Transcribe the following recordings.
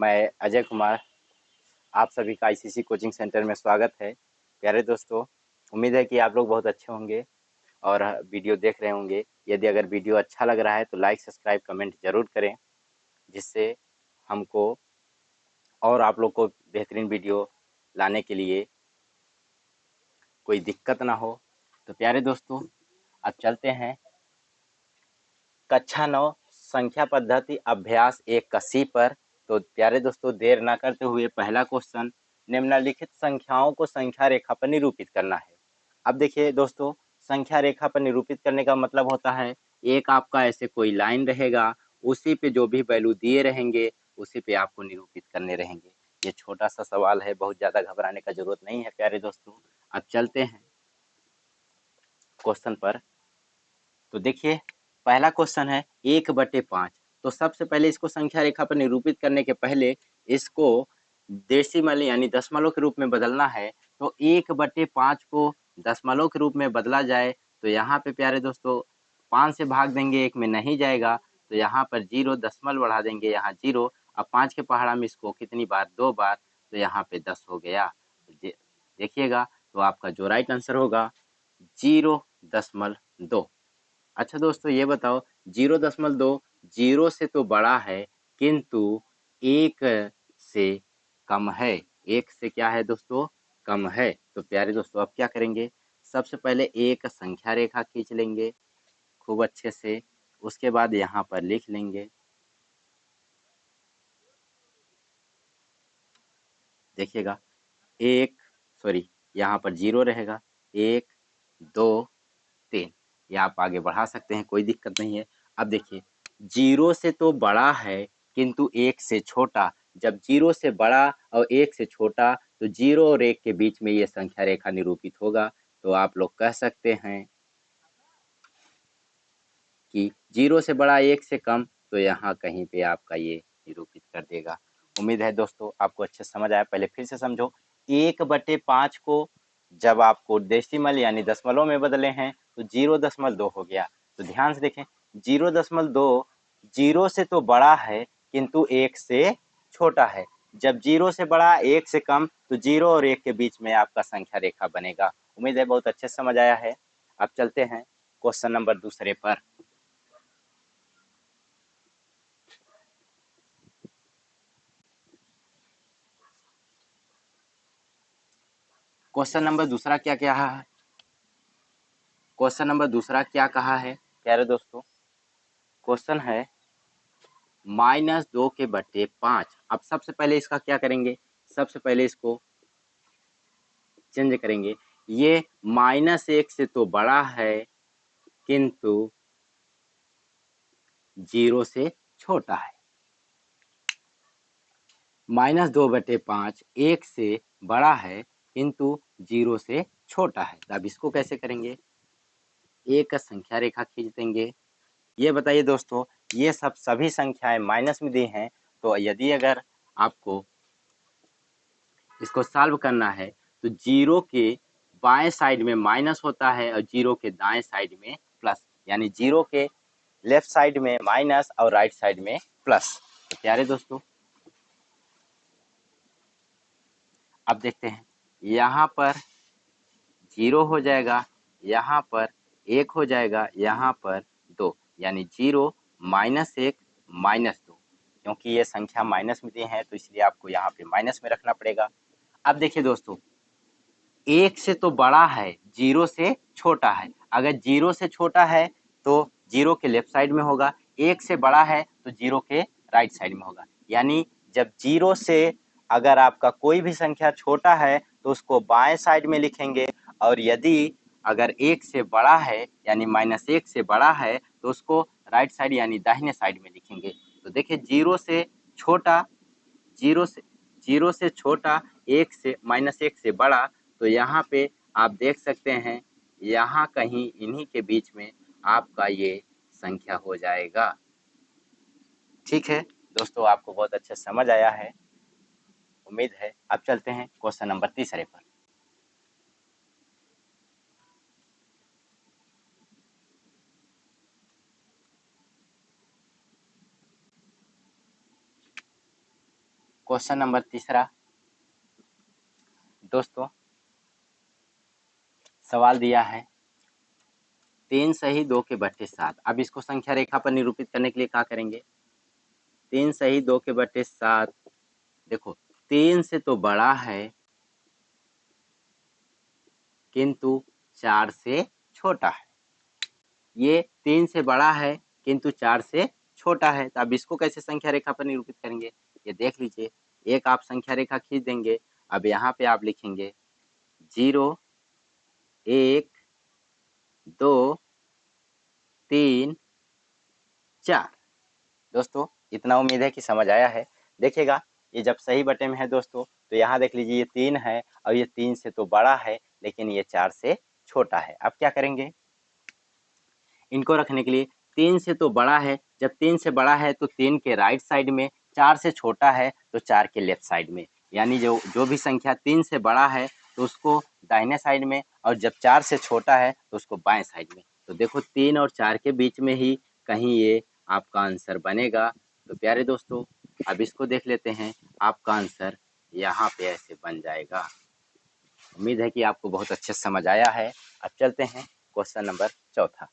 मैं अजय कुमार, आप सभी का आईसीसी कोचिंग सेंटर में स्वागत है। प्यारे दोस्तों, उम्मीद है कि आप लोग बहुत अच्छे होंगे और वीडियो देख रहे होंगे। यदि अगर वीडियो अच्छा लग रहा है तो लाइक, सब्सक्राइब, कमेंट ज़रूर करें, जिससे हमको और आप लोग को बेहतरीन वीडियो लाने के लिए कोई दिक्कत ना हो। तो प्यारे दोस्तों, अब चलते हैं कक्षा 9 संख्या पद्धति अभ्यास 1 पर। तो प्यारे दोस्तों, देर ना करते हुए पहला क्वेश्चन, निम्नलिखित संख्याओं को संख्या रेखा पर निरूपित करना है। अब देखिए दोस्तों, संख्या रेखा पर निरूपित करने का मतलब होता है एक आपका ऐसे कोई लाइन रहेगा, उसी पे जो भी वैल्यू दिए रहेंगे उसी पे आपको निरूपित करने रहेंगे। ये छोटा सा सवाल है, बहुत ज़्यादा घबराने का जरूरत नहीं है प्यारे दोस्तों। अब चलते हैं क्वेश्चन पर। तो देखिए, पहला क्वेश्चन है 1/5। तो सबसे पहले इसको संख्या रेखा पर निरूपित करने के पहले इसको डेसिमल यानी दशमलव के रूप में बदलना है। तो 1/5 को दशमलव के रूप में बदला जाए तो यहाँ पे प्यारे दोस्तों 5 से भाग देंगे, 1 में नहीं जाएगा, तो यहाँ पर 0 दशमलव बढ़ा देंगे, यहाँ 0। अब 5 के पहाड़ा में इसको कितनी बार, 2 बार, तो यहाँ पे 10 हो गया। देखिएगा, तो आपका जो राइट आंसर होगा 0.2। अच्छा दोस्तों, ये बताओ 0.2 0 से तो बड़ा है किंतु 1 से कम है। 1 से क्या है दोस्तों, कम है। तो प्यारे दोस्तों, अब क्या करेंगे, सबसे पहले एक संख्या रेखा खींच लेंगे खूब अच्छे से, उसके बाद यहाँ पर लिख लेंगे। देखिएगा, यहाँ पर 0 रहेगा, 1 2 3, ये आप आगे बढ़ा सकते हैं, कोई दिक्कत नहीं है। अब देखिए, 0 से तो बड़ा है किंतु 1 से छोटा। जब 0 से बड़ा और 1 से छोटा तो 0 और 1 के बीच में ये संख्या रेखा निरूपित होगा। तो आप लोग कह सकते हैं कि 0 से बड़ा 1 से कम, तो यहाँ कहीं पे आपका ये निरूपित कर देगा। उम्मीद है दोस्तों आपको अच्छे समझ आया। पहले फिर से समझो, 1/5 को जब आपको डेसिमल यानी दशमलव में बदले हैं तो 0.2 हो गया। तो ध्यान से देखें, 0.2 0 से तो बड़ा है किंतु 1 से छोटा है। जब 0 से बड़ा 1 से कम तो 0 और 1 के बीच में आपका संख्या रेखा बनेगा। उम्मीद है बहुत अच्छे समझ आया है। अब चलते हैं क्वेश्चन नंबर दूसरे पर। क्वेश्चन नंबर दूसरा क्या क्या है, क्वेश्चन नंबर दूसरा क्या कहा है प्यारे दोस्तों, क्वेश्चन है -2/5। अब सबसे पहले इसका क्या करेंगे, सबसे पहले इसको चेंज करेंगे। ये -1 से तो बड़ा है किंतु 0 से छोटा है। -2/5 1 से बड़ा है किंतु 0 से छोटा है। तो अब इसको कैसे करेंगे, एक संख्या रेखा खींच देंगे। ये बताइए दोस्तों, ये सभी संख्याएं माइनस में दी हैं, तो यदि अगर आपको इसको सॉल्व करना है तो 0 के बाएं साइड में माइनस होता है और 0 के दाएं साइड में प्लस, यानी 0 के लेफ्ट साइड में माइनस और राइट साइड में प्लस। तो प्यारे दोस्तों, अब देखते हैं, यहाँ पर 0 हो जाएगा, यहाँ पर 1 हो जाएगा, यहाँ पर 2, यानी 0 -1 -2। क्योंकि ये संख्या माइनस में दी है तो इसलिए आपको यहाँ पे माइनस में रखना पड़ेगा। अब देखिए दोस्तों, 1 से तो बड़ा है, 0 से छोटा है। अगर 0 से छोटा है तो 0 के लेफ्ट साइड में होगा, 1 से बड़ा है तो 0 के राइट साइड में होगा। यानी जब 0 से अगर आपका कोई भी संख्या छोटा है तो उसको बाएं साइड में लिखेंगे, और यदि अगर 1 से बड़ा है यानी -1 से बड़ा है तो उसको राइट साइड यानी दाहिने साइड में लिखेंगे। तो देखिए, 0 से छोटा, 0 से छोटा, 1 से -1 से बड़ा, तो यहाँ पे आप देख सकते हैं, यहाँ कहीं इन्हीं के बीच में आपका ये संख्या हो जाएगा। ठीक है दोस्तों, आपको बहुत अच्छे समझ आया है उम्मीद है। अब चलते हैं क्वेश्चन नंबर तीसरे पर। क्वेश्चन नंबर तीसरा दोस्तों, सवाल दिया है 3 सही 2 के बट्टे 7। अब इसको संख्या रेखा पर निरूपित करने के लिए क्या करेंगे? 3 सही 2 के बट्टे 7, देखो 3 से तो बड़ा है किंतु 4 से छोटा है। ये 3 से बड़ा है किंतु 4 से छोटा है, तो अब इसको कैसे संख्या रेखा पर निरूपित करेंगे? ये देख लीजिए, एक आप संख्या रेखा खींच देंगे। अब यहाँ पे आप लिखेंगे 0 1 2 3 4। दोस्तों इतना उम्मीद है कि समझ आया है। देखिएगा, ये जब सही बटे में है दोस्तों, तो यहाँ देख लीजिए ये 3 है और ये 3 से तो बड़ा है लेकिन ये 4 से छोटा है। अब क्या करेंगे इनको रखने के लिए? 3 से तो बड़ा है, जब 3 से बड़ा है तो 3 के राइट साइड में, 4 से छोटा है तो 4 के लेफ्ट साइड में, यानी जो भी संख्या 3 से बड़ा है तो उसको दाहिने साइड में, और जब 4 से छोटा है तो उसको बाएं साइड में। तो देखो 3 और 4 के बीच में ही कहीं ये आपका आंसर बनेगा। तो प्यारे दोस्तों, अब इसको देख लेते हैं, आपका आंसर यहाँ पे ऐसे बन जाएगा। उम्मीद है कि आपको बहुत अच्छे से समझ आया है। अब चलते हैं क्वेश्चन नंबर चौथा।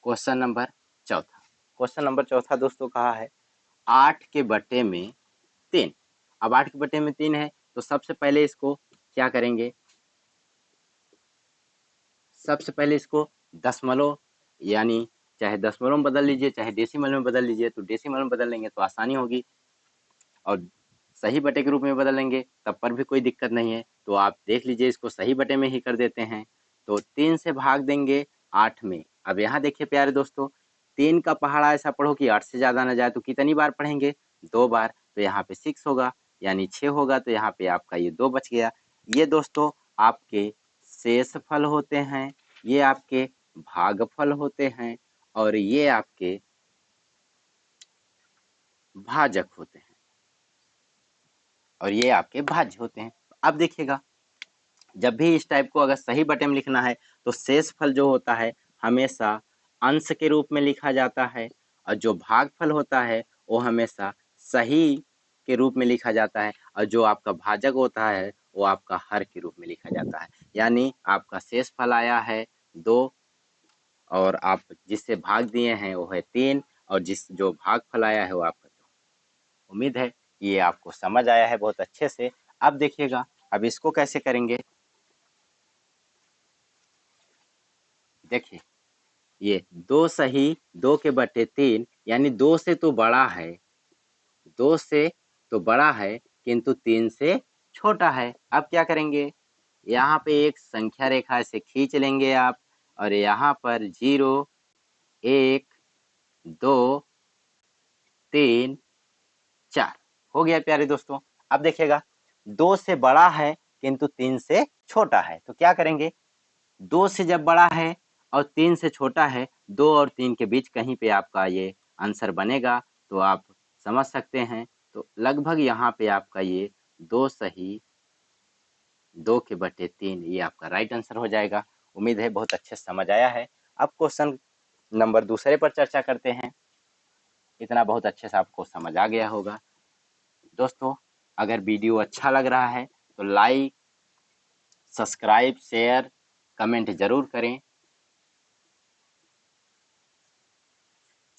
क्वेश्चन नंबर चौथा, क्वेश्चन नंबर चौथा दोस्तों कहा है 8 के बटे में 3। अब 8 के बटे में 3 है तो सबसे पहले इसको क्या करेंगे? सबसे पहले इसको दशमलव, यानी चाहे दशमलव में बदल लीजिए चाहे डेसिमल में बदल लीजिए, तो डेसिमल में बदल लेंगे तो आसानी होगी, और सही बटे के रूप में बदल लेंगे तब पर भी कोई दिक्कत नहीं है। तो आप देख लीजिए, इसको सही बटे में ही कर देते हैं। तो 3 से भाग देंगे 8 में। अब यहाँ देखिए प्यारे दोस्तों, 3 का पहाड़ा ऐसा पढ़ो कि 8 से ज़्यादा ना जाए, तो कितनी बार पढ़ेंगे? 2 बार। तो यहाँ पे 6 होगा, यानी 6 होगा, तो यहाँ पे आपका ये 2 बच गया। ये दोस्तों आपके शेष फल होते हैं, ये आपके भागफल होते हैं, और ये आपके भाजक होते हैं, और ये आपके भाज्य होते हैं। अब देखिएगा, जब भी इस टाइप को अगर सही बटे में लिखना है तो शेष फल जो होता है हमेशा अंश के रूप में लिखा जाता है, और जो भागफल होता है वो हमेशा सही के रूप में लिखा जाता है, और जो आपका भाजक होता है वो आपका हर के रूप में लिखा जाता है। यानी आपका शेष फल आया है 2, और आप जिससे भाग दिए हैं वो है 3, और जो भागफल आया है वो आपका 2। उम्मीद है कि ये आपको समझ आया है बहुत अच्छे से। अब देखिएगा, अब इसको कैसे करेंगे? देखिए, ये 2 सही 2 के बटे 3, यानी 2 से तो बड़ा है, 2 से तो बड़ा है किंतु 3 से छोटा है। अब क्या करेंगे? यहाँ पे एक संख्या रेखा ऐसे खींच लेंगे आप, और यहाँ पर 0 1 2 3 4 हो गया प्यारे दोस्तों। अब देखिएगा, 2 से बड़ा है किंतु 3 से छोटा है, तो क्या करेंगे? 2 से जब बड़ा है और 3 से छोटा है, 2 और 3 के बीच कहीं पे आपका ये आंसर बनेगा, तो आप समझ सकते हैं। तो लगभग यहाँ पे आपका ये 2 सही 2 के बटे 3 ये आपका राइट आंसर हो जाएगा। उम्मीद है बहुत अच्छे से समझ आया है। अब क्वेश्चन नंबर दूसरे पर चर्चा करते हैं। इतना बहुत अच्छे से आपको समझ आ गया होगा। दोस्तों अगर वीडियो अच्छा लग रहा है तो लाइक, सब्सक्राइब, शेयर, कमेंट जरूर करें।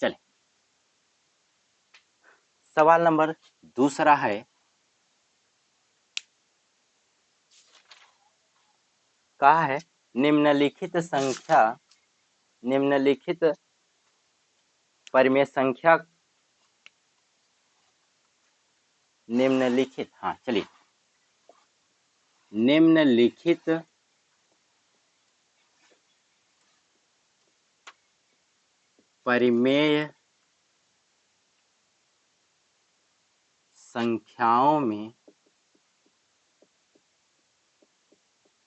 चलें, सवाल नंबर दूसरा है, कहा है निम्नलिखित संख्या, निम्नलिखित परिमेय संख्या, निम्नलिखित, हाँ चलिए, निम्नलिखित परिमेय संख्याओं में,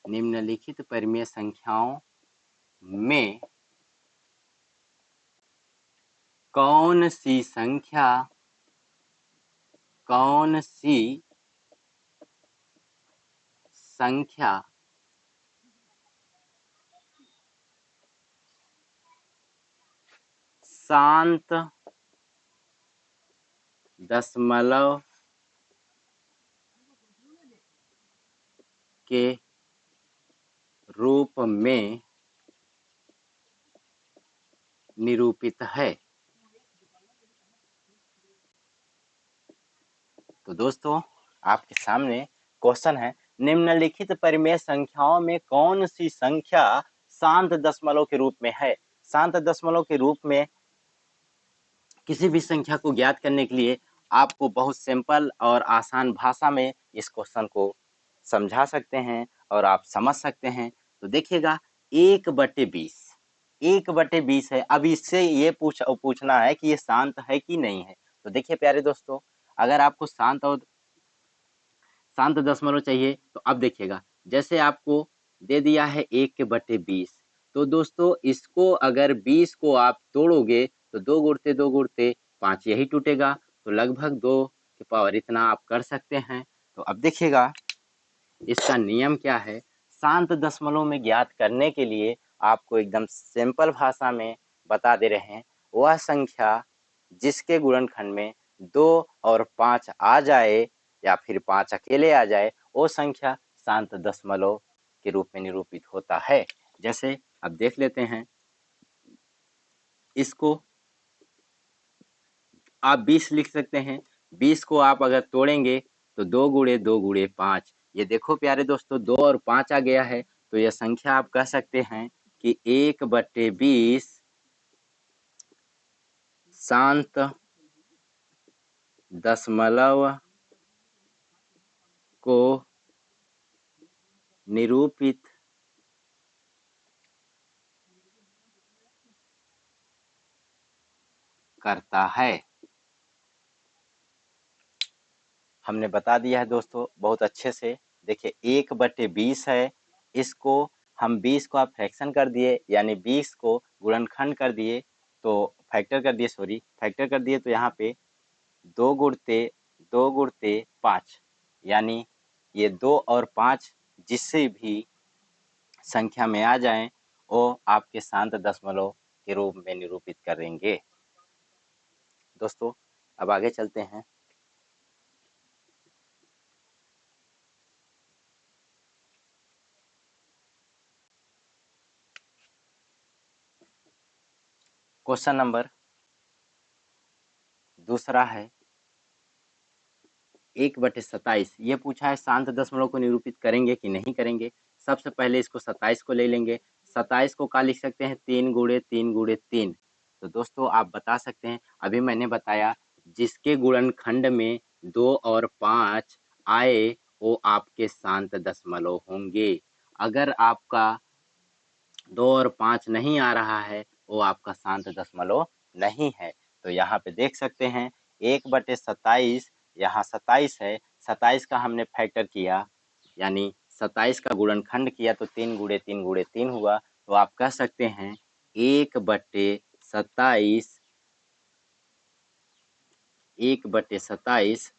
निम्नलिखित परिमेय संख्याओं में कौन सी संख्या, कौन सी संख्या शांत दशमलव के रूप में निरूपित है। तो दोस्तों आपके सामने क्वेश्चन है, निम्नलिखित परिमेय संख्याओं में कौन सी संख्या शांत दशमलव के रूप में है। शांत दशमलव के रूप में किसी भी संख्या को ज्ञात करने के लिए आपको बहुत सिंपल और आसान भाषा में इस क्वेश्चन को समझा सकते हैं और आप समझ सकते हैं। तो देखिएगा 1/20, 1/20 है। अब इससे ये पूछना है कि ये शांत है कि नहीं है। तो देखिए प्यारे दोस्तों, अगर आपको शांत दशमलव चाहिए तो अब देखिएगा, जैसे आपको दे दिया है 1/20, तो दोस्तों इसको अगर 20 को आप तोड़ोगे तो 2 गुणते 2 गुणते 5 यही टूटेगा, तो लगभग 2 की पावर इतना आप कर सकते हैं। तो अब देखिएगा इसका नियम क्या है। शांत दशमलव में ज्ञात करने के लिए आपको एकदम सिंपल भाषा में बता दे रहे हैं, वह संख्या जिसके गुणनखंड में 2 और 5 आ जाए या फिर 5 अकेले आ जाए, वो संख्या शांत दशमलव के रूप में निरूपित होता है। जैसे अब देख लेते हैं, इसको आप 20 लिख सकते हैं। 20 को आप अगर तोड़ेंगे तो 2 गुणे 2 गुणे 5, ये देखो प्यारे दोस्तों 2 और 5 आ गया है। तो यह संख्या आप कह सकते हैं कि 1/20 शांत दशमलव को निरूपित करता है। हमने बता दिया है दोस्तों बहुत अच्छे से। देखिए 1/20 है, इसको हम 20 को आप फ्रैक्शन कर दिए, यानी 20 को गुणनखंड कर दिए, तो फैक्टर कर दिए, फैक्टर कर दिए, तो यहाँ पे 2 गुणते 5, यानी ये 2 और 5 जिससे भी संख्या में आ जाएं वो आपके शांत दशमलव के रूप में निरूपित करेंगे। दोस्तों अब आगे चलते हैं। क्वेश्चन नंबर दूसरा है 1/27। ये पूछा है शांत दशमलव को निरूपित करेंगे कि नहीं करेंगे। सबसे पहले इसको 27 को ले लेंगे। 27 को क्या लिख सकते हैं, 3 गुणे 3 गुणे 3। तो दोस्तों आप बता सकते हैं, अभी मैंने बताया जिसके गुणनखंड में 2 और 5 आए वो आपके शांत दशमलव होंगे। अगर आपका 2 और 5 नहीं आ रहा है वो आपका शांत दशमलव नहीं है। तो यहाँ पे देख सकते हैं 1/27, यहाँ 27 है, 27 का हमने फैक्टर किया, यानी 27 का गुणनखंड किया तो 3 गुणे 3 गुणे 3 हुआ। तो आप कह सकते हैं 1/27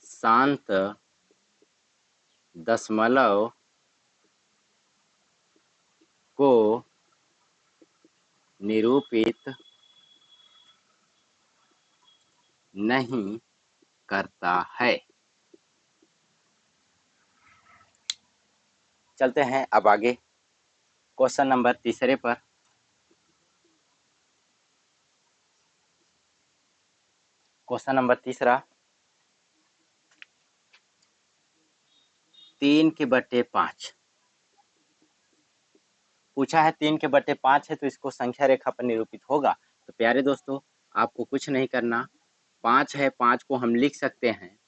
शांत दशमलव को निरूपित नहीं करता है। चलते हैं अब आगे क्वेश्चन नंबर तीसरे पर। क्वेश्चन नंबर तीसरा, 3/5 पूछा है। 3/5 है तो इसको संख्या रेखा पर निरूपित होगा। तो प्यारे दोस्तों आपको कुछ नहीं करना, 5 है, 5 को हम लिख सकते हैं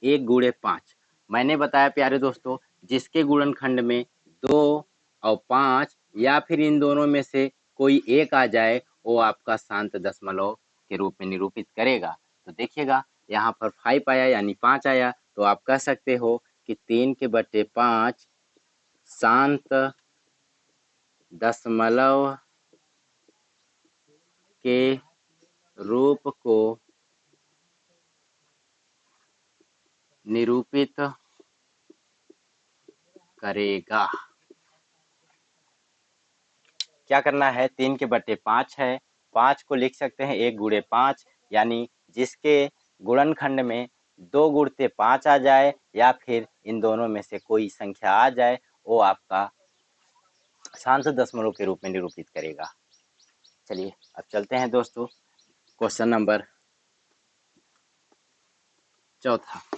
1 गुणे 5। मैंने बताया प्यारे दोस्तों जिसके गुणनखंड में 2 और 5 या फिर इन दोनों में से कोई एक आ जाए वो आपका शांत दशमलव के रूप में निरूपित करेगा। तो देखिएगा यहाँ पर 5 आया यानी 5 आया, तो आप कह सकते हो कि 3/5 शांत दशमलव के रूप को निरूपित करेगा। क्या करना है, 3/5 है, 5 को लिख सकते हैं 1 × 5, यानी जिसके गुणनखंड में 2 गुणते 5 आ जाए या फिर इन दोनों में से कोई संख्या आ जाए, वो आपका शांत दशमलव के रूप में निरूपित करेगा। चलिए अब चलते हैं दोस्तों क्वेश्चन नंबर 4।